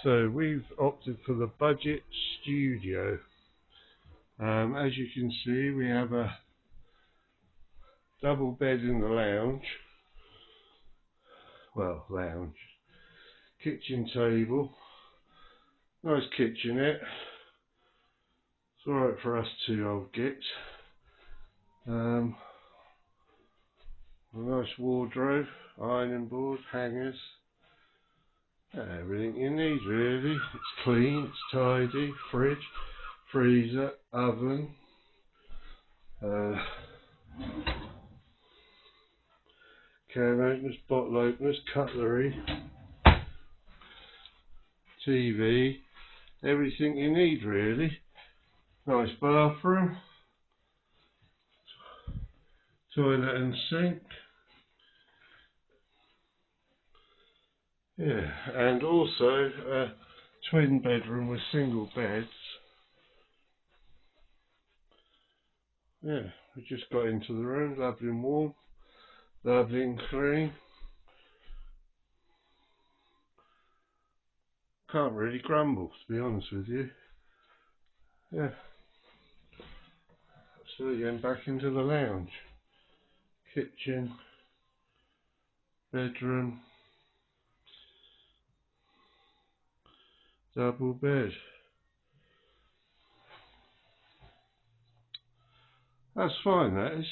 So we've opted for the budget studio. As you can see, we have a double bed in the lounge. Well, lounge. Kitchen table. Nice kitchenette. It's alright for us two old gits. A nice wardrobe, ironing board, hangers. Everything you need really. It's clean, it's tidy. Fridge, freezer, oven. Can openers, bottle openers, cutlery, TV, everything you need really. Nice bathroom, toilet and sink. Yeah, and also a twin bedroom with single beds. Yeah, we just got into the room, lovely and warm, lovely and clean. Can't really grumble, to be honest with you. Yeah. So again, back into the lounge. Kitchen, bedroom, double bed. That's fine, that is.